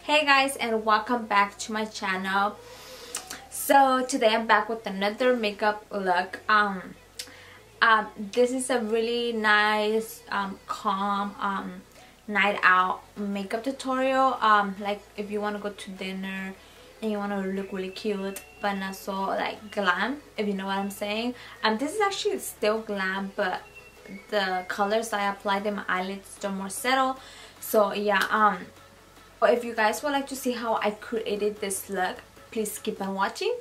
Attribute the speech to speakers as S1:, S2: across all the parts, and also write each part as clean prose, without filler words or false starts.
S1: Hey guys, and welcome back to my channel. So today I'm back with another makeup look. This is a really nice calm night out makeup tutorial. Like if you want to go to dinner and you want to look really cute but not so like glam, if you know what I'm saying. This is actually still glam, but the colors I applied in my eyelids still more settled. So yeah, if you guys would like to see how I created this look, please keep on watching.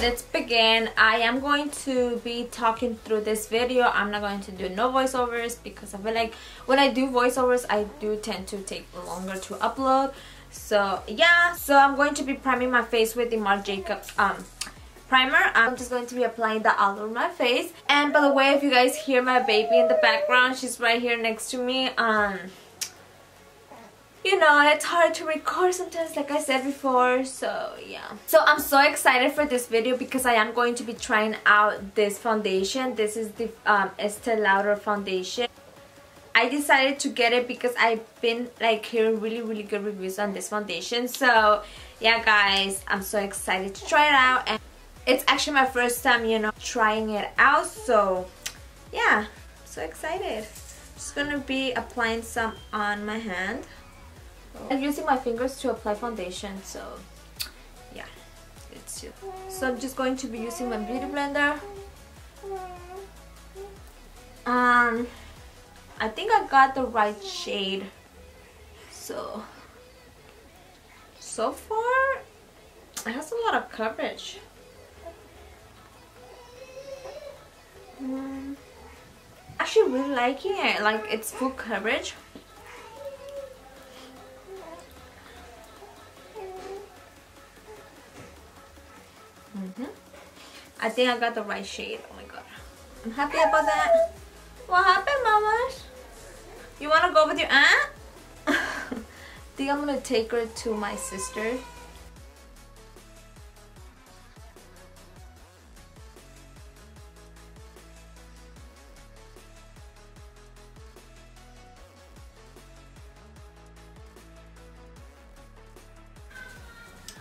S1: Let's begin. I am going to be talking through this video. I'm not going to do no voiceovers because I feel like when I do voiceovers I do tend to take longer to upload. So yeah, so I'm going to be priming my face with the Marc Jacobs primer. I'm just going to be applying that all over my face. And by the way, if you guys hear my baby in the background, she's right here next to me. You know, it's hard to record sometimes, like I said before, so yeah. So I'm so excited for this video because I am going to be trying out this foundation. This is the Estee Lauder foundation. I decided to get it because I've been like hearing really good reviews on this foundation. So yeah guys, I'm so excited to try it out, and it's actually my first time, you know, trying it out. So yeah, I'm so excited. Just gonna be applying some on my hand. I'm using my fingers to apply foundation, so yeah, it's just. So I'm just going to be using my beauty blender. I think I got the right shade. So far it has a lot of coverage. Actually really liking it, like it's full coverage. I think I got the right shade. Oh my god, I'm happy about that. What happened, mamas? You want to go with your aunt? I think I'm gonna take her to my sister.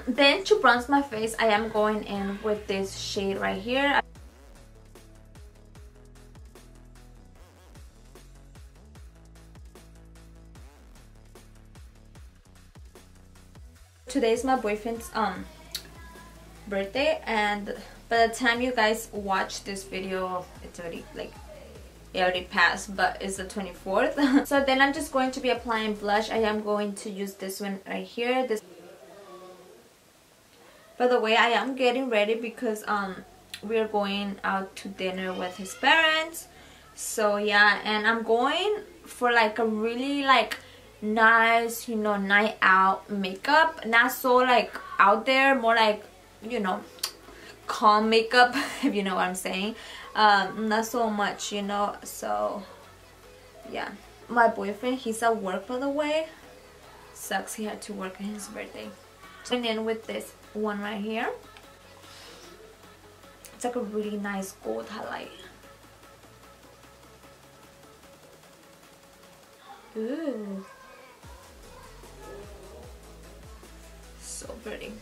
S1: Then to bronze my face, I am going in with this shade right here. Today is my boyfriend's birthday, and by the time you guys watch this video, it's already like it already passed, but it's the 24th. So then I'm just going to be applying blush. I am going to use this one right here. This. By the way, I am getting ready because we are going out to dinner with his parents. So yeah, and I'm going for like a really like nice, you know, night out makeup. Not so like out there, more like, you know, calm makeup, if you know what I'm saying. Not so much, you know. So yeah, my boyfriend, he's at work, by the way. Sucks he had to work on his birthday. And then with this one right here, it's like a really nice gold highlight. Ooh, so pretty.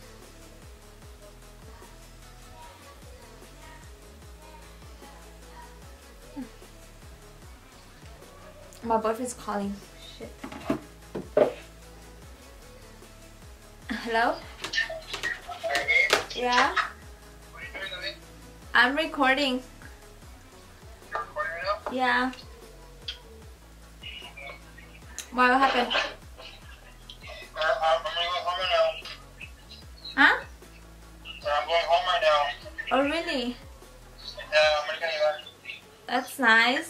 S1: My boyfriend's calling. Shit. Hello? Yeah?
S2: What are you doing, Lily?
S1: I'm recording.
S2: You're recording right now?
S1: Yeah. Why, what happened?
S2: I'm gonna go home right now.
S1: Huh?
S2: I'm going home right now.
S1: Oh really?
S2: Yeah, I'm gonna get you back.
S1: That's nice.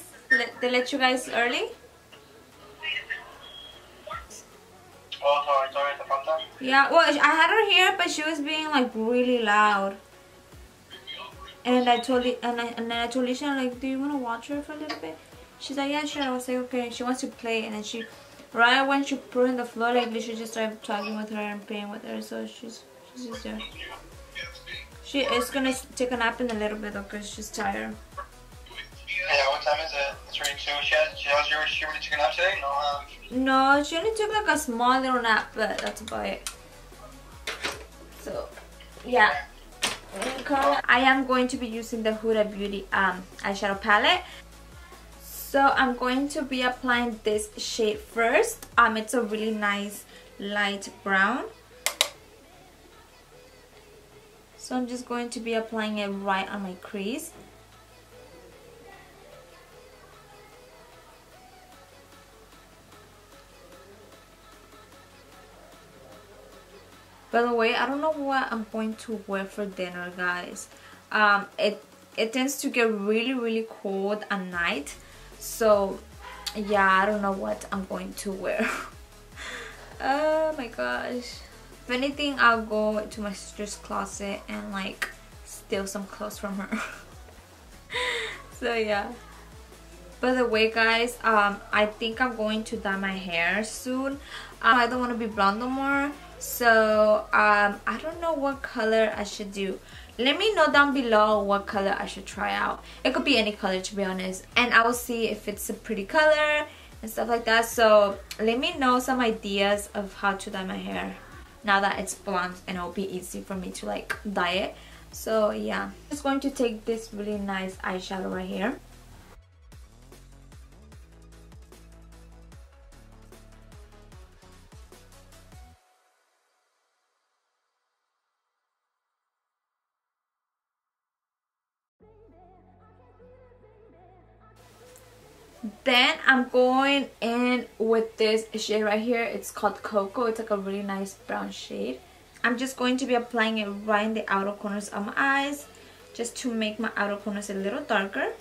S1: They let you guys early?
S2: Oh, sorry, the front door?
S1: Yeah, well, I had her here, but she was being like really loud. And I told it, and then I told Lisha, like, do you want to watch her for a little bit? She's like, yeah, sure. I was like, okay. She wants to play, and then she, right when she put her on the floor, like Lisha just started talking with her and playing with her. So she's just there. She is gonna take a nap in a little bit though, cause she's tired.
S2: Yeah, what time is it? It's already 2. She already took a nap today? No,
S1: No, she only took like a small little nap, but that's about it. So, yeah. I am going to be using the Huda Beauty eyeshadow palette. So I'm going to be applying this shade first. It's a really nice light brown. So I'm just going to be applying it right on my crease. By the way, I don't know what I'm going to wear for dinner, guys. It tends to get really cold at night. So yeah, I don't know what I'm going to wear. Oh my gosh. If anything, I'll go to my sister's closet and like steal some clothes from her. So yeah. By the way, guys, I think I'm going to dye my hair soon. I don't want to be blonde no more. So I don't know what color I should do. Let me know down below what color I should try out. It could be any color, to be honest, and I will see if it's a pretty color and stuff like that. So let me know some ideas of how to dye my hair now that it's blonde, and it'll be easy for me to like dye it. So yeah, I'm just going to take this really nice eyeshadow right here. Then I'm going in with this shade right here. It's called Cocoa. It's like a really nice brown shade. I'm just going to be applying it right in the outer corners of my eyes, just to make my outer corners a little darker.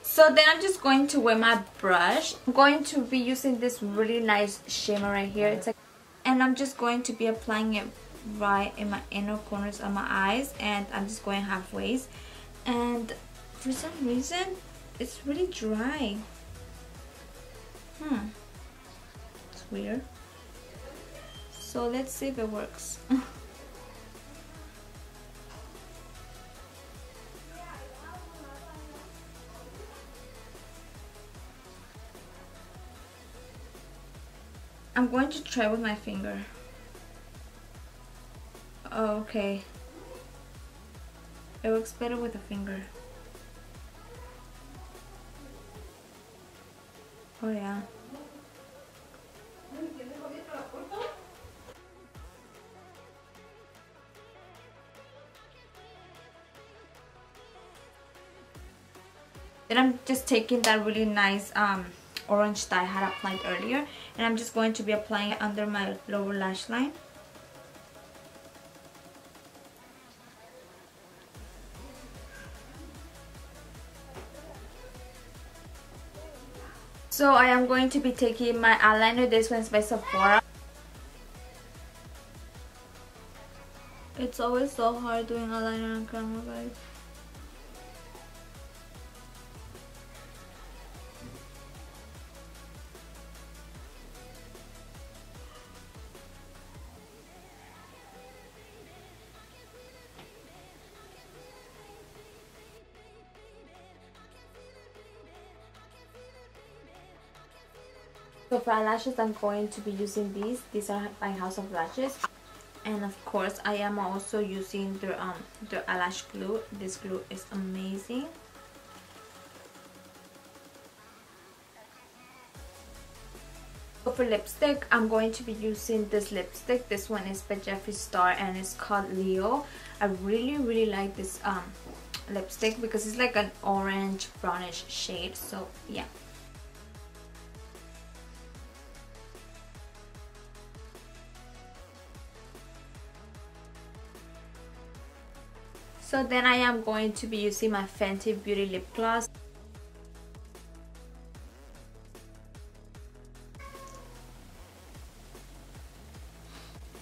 S1: So then I'm just going to wear my brush. I'm going to be using this really nice shimmer right here. It's like, and I'm just going to be applying it right in my inner corners of my eyes, and I'm just going halfway. And for some reason, it's really dry. It's weird. So let's see if it works. I'm going to try with my finger. Oh, okay. It works better with a finger. Oh yeah. Then I'm just taking that really nice orange dye I had applied earlier, and I'm just going to be applying it under my lower lash line. So I am going to be taking my eyeliner. This one's by Sephora. It's always so hard doing eyeliner on camera, guys. So for eyelashes, I'm going to be using these. These are by House of Lashes, and of course, I am also using their eyelash glue. This glue is amazing. So for lipstick, I'm going to be using this lipstick. This one is by Jeffree Star, and it's called Leo. I really like this lipstick because it's like an orange brownish shade. So yeah. So then I am going to be using my Fenty Beauty lip gloss.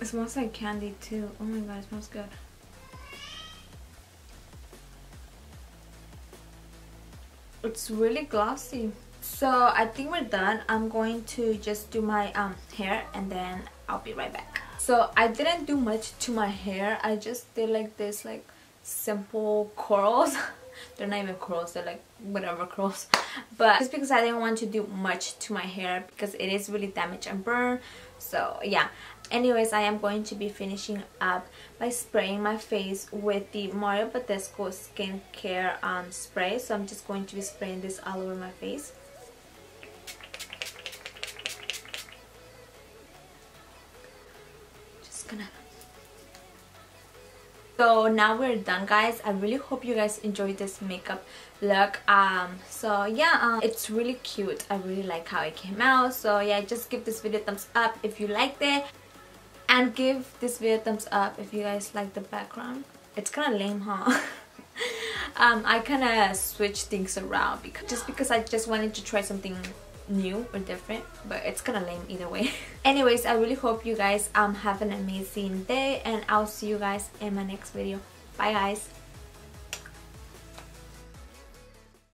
S1: It smells like candy too. Oh my god, it smells good. It's really glossy. So I think we're done. I'm going to just do my hair and then I'll be right back. So I didn't do much to my hair. I just did like this like simple curls. They're not even curls, they're like whatever curls. But just because I didn't want to do much to my hair because it is really damaged and burned. So yeah. Anyways, I am going to be finishing up by spraying my face with the Mario Badescu skincare spray. So I'm just going to be spraying this all over my face. Just gonna... So now we're done, guys. I really hope you guys enjoyed this makeup look. So yeah, it's really cute. I really like how it came out. So yeah, just give this video a thumbs up if you liked it. And give this video a thumbs up if you guys like the background. It's kind of lame, huh? I kind of switched things around because I just wanted to try something new or different, but it's kind of lame either way. Anyways, I really hope you guys have an amazing day, and I'll see you guys in my next video. Bye guys.